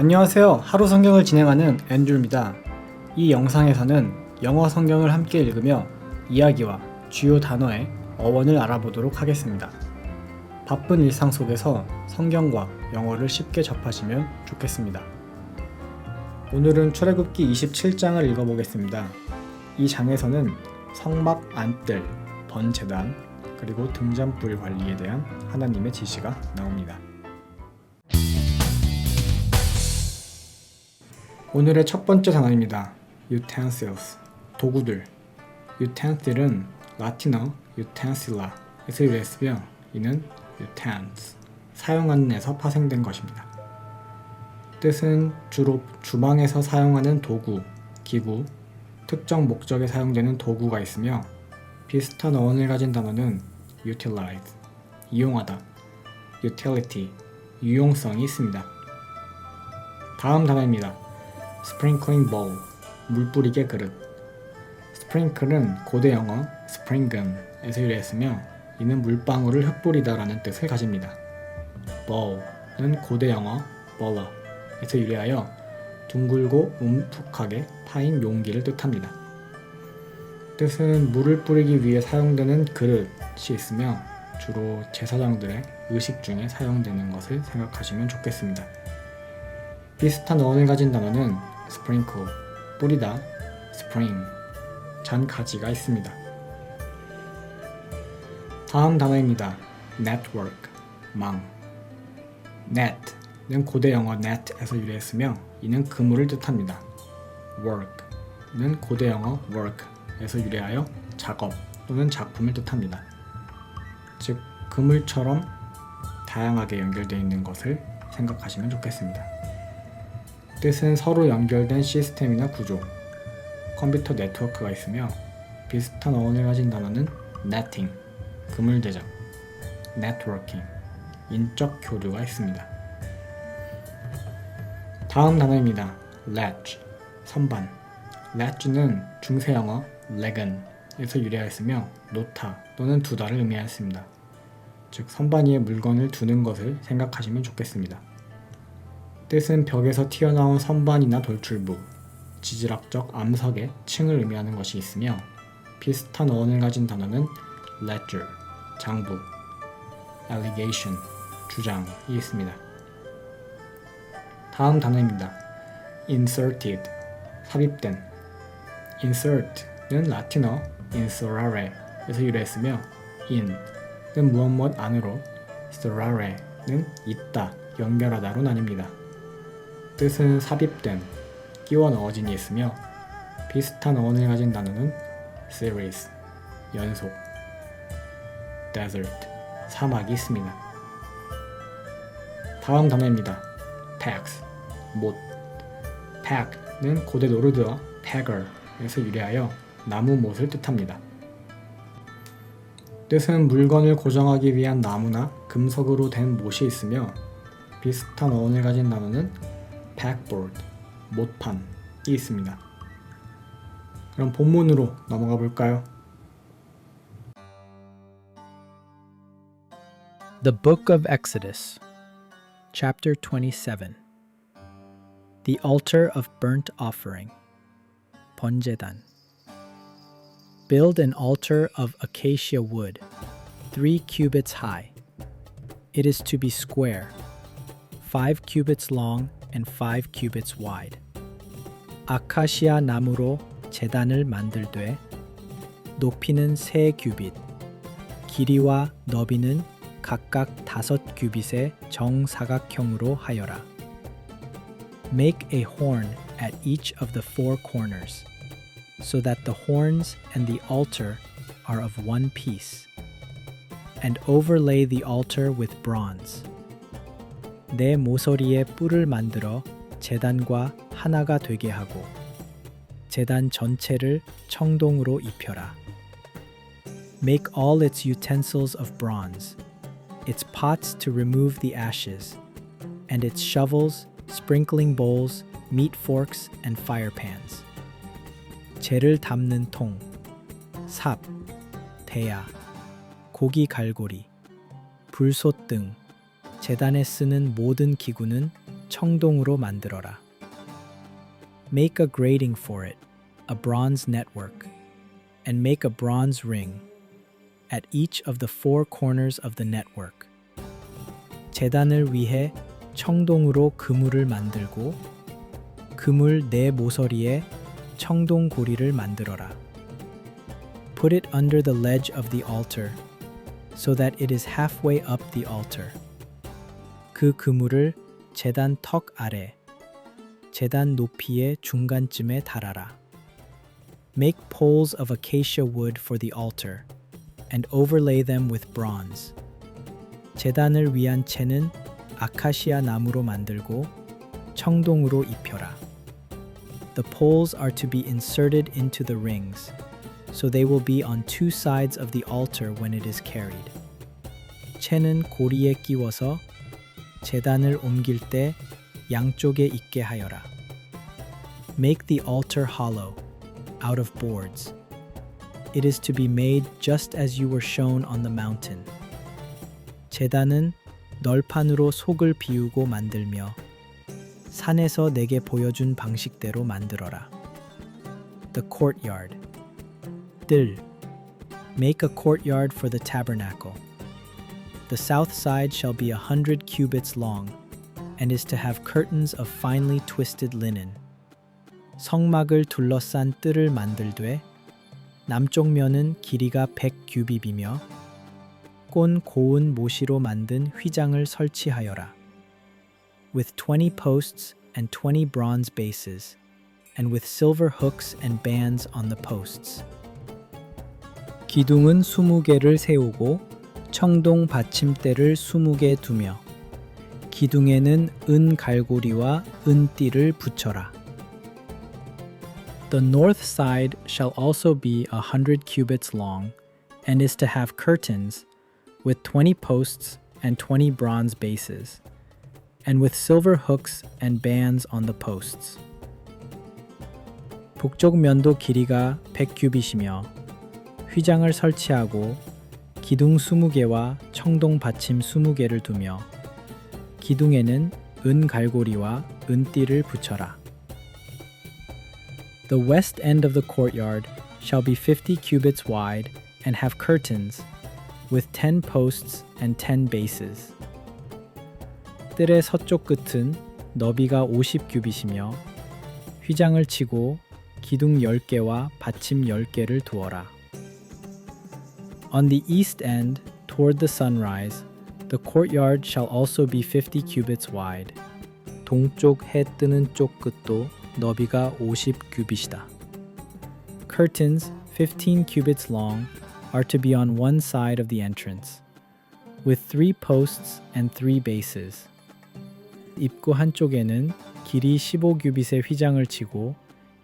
안녕하세요. 하루 성경을 진행하는 앤드루입니다. 이 영상에서는 영어 성경을 함께 읽으며 이야기와 주요 단어의 어원을 알아보도록 하겠습니다. 바쁜 일상 속에서 성경과 영어를 쉽게 접하시면 좋겠습니다. 오늘은 출애굽기 27장을 읽어보겠습니다. 이 장에서는 성막 안뜰, 번제단, 그리고 등잔불 관리에 대한 하나님의 지시가 나옵니다. 오늘의 첫 번째 단어입니다. utensils, 도구들. utensil은 라틴어 utensilla-에서 유래했으며 이는 utens, 사용하는에서 파생된 것입니다. 뜻은 주로 주방에서 사용하는 도구, 기구, 특정 목적에 사용되는 도구가 있으며 비슷한 어원을 가진 단어는 utilize, 이용하다, utility, 유용성이 있습니다. 다음 단어입니다. sprinkling bowl, 물 뿌리개 그릇. sprinkle은 고대 영어 springen에서 유래했으며 이는 물방울을 흩뿌리다 라는 뜻을 가집니다. bowl은 고대 영어 bowler에서 유래하여 둥글고 움푹하게 파인 용기를 뜻합니다. 뜻은 물을 뿌리기 위해 사용되는 그릇이 있으며 주로 제사장들의 의식 중에 사용되는 것을 생각하시면 좋겠습니다. 비슷한 어원을 가진 단어는 sprinkle, 뿌리다, spring, 잔가지가 있습니다. 다음 단어입니다. network, 망. net는 고대 영어 net에서 유래했으며 이는 그물을 뜻합니다. work는 고대 영어 work에서 유래하여 작업 또는 작품을 뜻합니다. 즉, 그물처럼 다양하게 연결되어 있는 것을 생각하시면 좋겠습니다. 뜻은 서로 연결된 시스템이나 구조, 컴퓨터 네트워크가 있으며 비슷한 어원을 가진 단어는 netting, 그물 제작, networking, 인적 교류가 있습니다. 다음 단어입니다. latch, 선반. latch는 중세 영어 legan에서 유래하였으며 놓다 또는 두다를 의미하였습니다. 즉, 선반 위에 물건을 두는 것을 생각하시면 좋겠습니다. 뜻은 벽에서 튀어나온 선반이나 돌출부, 지질학적 암석의 층을 의미하는 것이 있으며 비슷한 어원을 가진 단어는 ledger, 장부, allegation, 주장이 있습니다. 다음 단어입니다. inserted, 삽입된. insert는 라틴어 inserare에서 유래했으며 in은 무엇 안으로, serare는 있다, 연결하다로 나뉩니다. 뜻은 삽입된, 끼워 넣어진이 있으며 비슷한 어원을 가진 단어는 series, 연속, desert, 사막이 있습니다. 다음 단어입니다. pax, 못. pack는 고대 노르드어 pagger에서 유래하여 나무 못을 뜻합니다. 뜻은 물건을 고정하기 위한 나무나 금속으로 된 못이 있으며 비슷한 어원을 가진 단어는 pegboard, 못판이 있습니다. 그럼 본문으로 넘어가 볼까요? The Book of Exodus, Chapter 27. The Altar of Burnt Offering, 번제단. Build an altar of acacia wood, 3 cubits high. It is to be square, 5 cubits long and 5 cubits wide. 아카시아 나무로 제단을 만들되 높이는 3규빗, 길이와 너비는 각각 5규빗의 정사각형으로 하여라. Make a horn at each of the 4 corners, so that the horns and the altar are of one piece, and overlay the altar with bronze. 내 모서리에 뿔을 만들어 제단과 하나가 되게 하고 제단 전체를 청동으로 입혀라. Make all its utensils of bronze, its pots to remove the ashes, and its shovels, sprinkling bowls, meat forks, and fire pans. 재를 담는 통, 삽, 대야, 고기 갈고리, 불솥 등 제단에 쓰는 모든 기구는 청동으로 만들어라. Make a grating for it, a bronze network, and make a bronze ring at each of the four corners of the network. 제단을 위해 청동으로 그물을 만들고 그물 네 모서리에 청동 고리를 만들어라. Put it under the ledge of the altar, so that it is halfway up the altar. 그 그물을 제단 턱 아래, 제단 높이의 중간쯤에 달아라. Make poles of acacia wood for the altar, and overlay them with bronze. 제단을 위한 채는 아카시아 나무로 만들고 청동으로 입혀라. The poles are to be inserted into the rings, so they will be on two sides of the altar when it is carried. 채는 고리에 끼워서 제단을 옮길 때 양쪽에 있게 하여라. Make the altar hollow, out of boards. It is to be made just as you were shown on the mountain. 제단은 널판으로 속을 비우고 만들며 산에서 내게 보여준 방식대로 만들어라. The courtyard. 뜰. Make a courtyard for the tabernacle. The south side shall be 100 cubits long, and is to have curtains of finely twisted linen. 성막을 둘러싼 뜰을 만들되 남쪽 면은 길이가 100규빗이며 꼰 고운 모시로 만든 휘장을 설치하여라. With 20 posts and 20 bronze bases, and with silver hooks and bands on the posts. 기둥은 20개를 세우고 청동 받침대를 20개 두며 기둥에는 은 갈고리와 은띠를 붙여라. The north side shall also be 100 cubits long, and is to have curtains, with 20 posts and 20 bronze bases, and with silver hooks and bands on the posts. 북쪽 면도 길이가 100규빗이며 휘장을 설치하고 기둥 20개와 청동 받침 20개를 두며 기둥에는 은 갈고리와 은띠를 붙여라. The west end of the courtyard shall be 50 cubits wide and have curtains, with 10 posts and 10 bases. 뜰의 서쪽 끝은 너비가 50규빗이며 휘장을 치고 기둥 10개와 받침 10개를 두어라. On the east end, toward the sunrise, the courtyard shall also be 50 cubits wide. 동쪽 해 뜨는 쪽 끝도 너비가 50규빗이다. Curtains, 15 cubits long, are to be on one side of the entrance, with 3 posts and 3 bases. 입구 한쪽에는 길이 15규빗의 휘장을 치고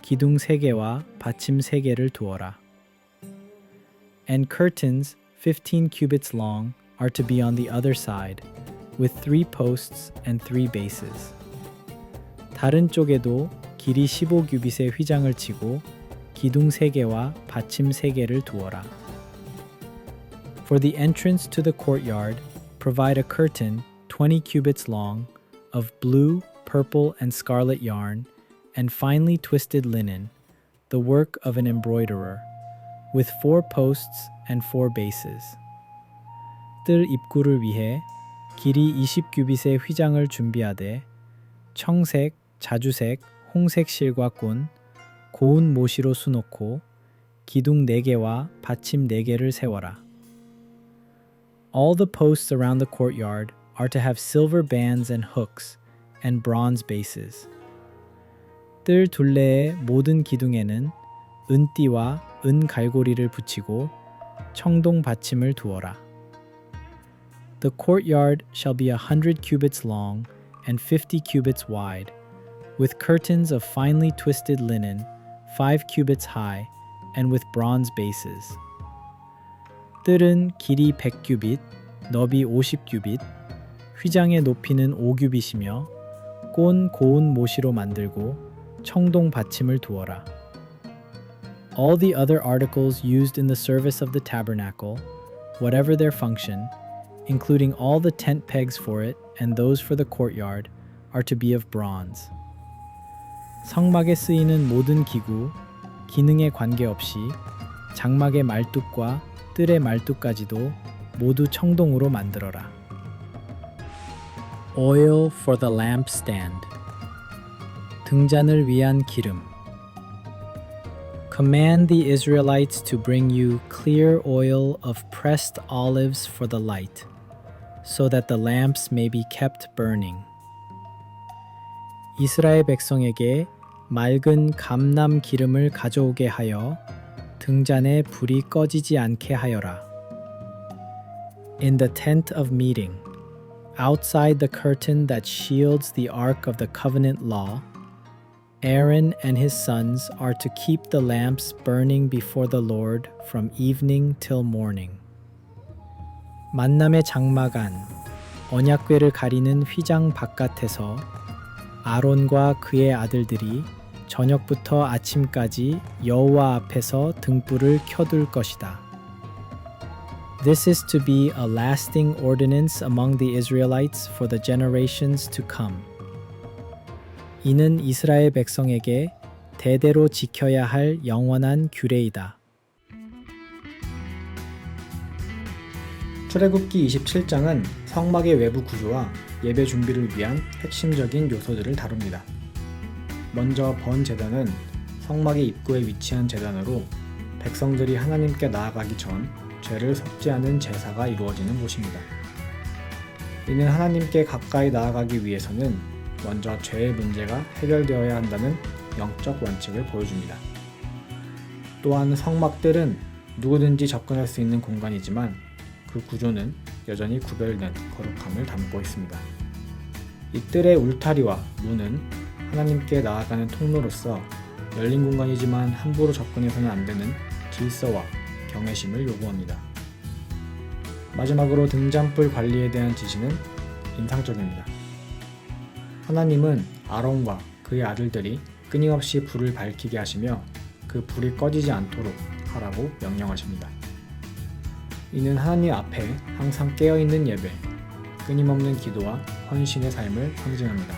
기둥 3개와 받침 3개를 두어라. And curtains, 15 cubits long, are to be on the other side, with 3 posts and 3 bases. 다른 쪽에도 길이 15규빗의 휘장을 치고 기둥 3개와 받침 3개를 두어라. For the entrance to the courtyard, provide a curtain 20 cubits long of blue, purple, and scarlet yarn, and finely twisted linen, the work of an embroiderer, with 4 posts and 4 bases. 뜰 입구를 위해 길이 20규빗의 휘장을 준비하되 청색, 자주색, 홍색 실과 꼰, 고운 모시로 수놓고 기둥 4개와 받침 4개를 세워라. All the posts around the courtyard are to have silver bands and hooks and bronze bases. 뜰 둘레의 모든 기둥에는 은띠와 은 갈고리를 붙이고 청동 받침을 두어라. The courtyard shall be 100 cubits long and 50 cubits wide, with curtains of finely twisted linen, 5 cubits high, and with bronze bases. 뜰은 길이 100규빗, 너비 50규빗, 휘장의 높이는 5규빗이며 꼰 고운 모시로 만들고 청동 받침을 두어라. All the other articles used in the service of the tabernacle, whatever their function, including all the tent pegs for it and those for the courtyard, are to be of bronze. 성막에 쓰이는 모든 기구, 기능에 관계없이 장막의 말뚝과 뜰의 말뚝까지도 모두 청동으로 만들어라. Oil for the lampstand. 등잔을 위한 기름. Command the Israelites to bring you clear oil of pressed olives for the light, so that the lamps may be kept burning. 이스라엘 백성에게 맑은 감람 기름을 가져오게 하여 등잔에 불이 꺼지지 않게 하여라. In the tent of meeting, outside the curtain that shields the ark of the covenant law, Aaron and his sons are to keep the lamps burning before the Lord from evening till morning. 만남의 장막 안, 언약궤를 가리는 휘장 바깥에서 아론과 그의 아들들이 저녁부터 아침까지 여호와 앞에서 등불을 켜둘 것이다. This is to be a lasting ordinance among the Israelites for the generations to come. 이는 이스라엘 백성에게 대대로 지켜야 할 영원한 규례이다. 출애굽기 27장은 성막의 외부 구조와 예배 준비를 위한 핵심적인 요소들을 다룹니다. 먼저 번제단은 성막의 입구에 위치한 제단으로 백성들이 하나님께 나아가기 전 죄를 섭지하는 제사가 이루어지는 곳입니다. 이는 하나님께 가까이 나아가기 위해서는 먼저 죄의 문제가 해결되어야 한다는 영적 원칙을 보여줍니다. 또한 성막들은 누구든지 접근할 수 있는 공간이지만 그 구조는 여전히 구별된 거룩함을 담고 있습니다. 이 뜰의 울타리와 문은 하나님께 나아가는 통로로서 열린 공간이지만 함부로 접근해서는 안 되는 질서와 경외심을 요구합니다. 마지막으로 등잔불 관리에 대한 지시는 인상적입니다. 하나님은 아론과 그의 아들들이 끊임없이 불을 밝히게 하시며 그 불이 꺼지지 않도록 하라고 명령하십니다. 이는 하나님 앞에 항상 깨어있는 예배, 끊임없는 기도와 헌신의 삶을 상징합니다.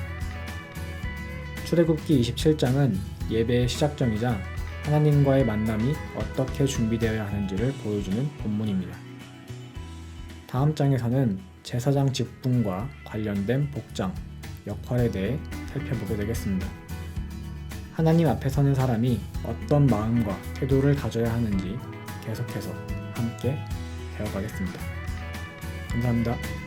출애굽기 27장은 예배의 시작점이자 하나님과의 만남이 어떻게 준비되어야 하는지를 보여주는 본문입니다. 다음 장에서는 제사장 직분과 관련된 복장, 역할에 대해 살펴보게 되겠습니다. 하나님 앞에 서는 사람이 어떤 마음과 태도를 가져야 하는지 계속해서 함께 배워가겠습니다. 감사합니다.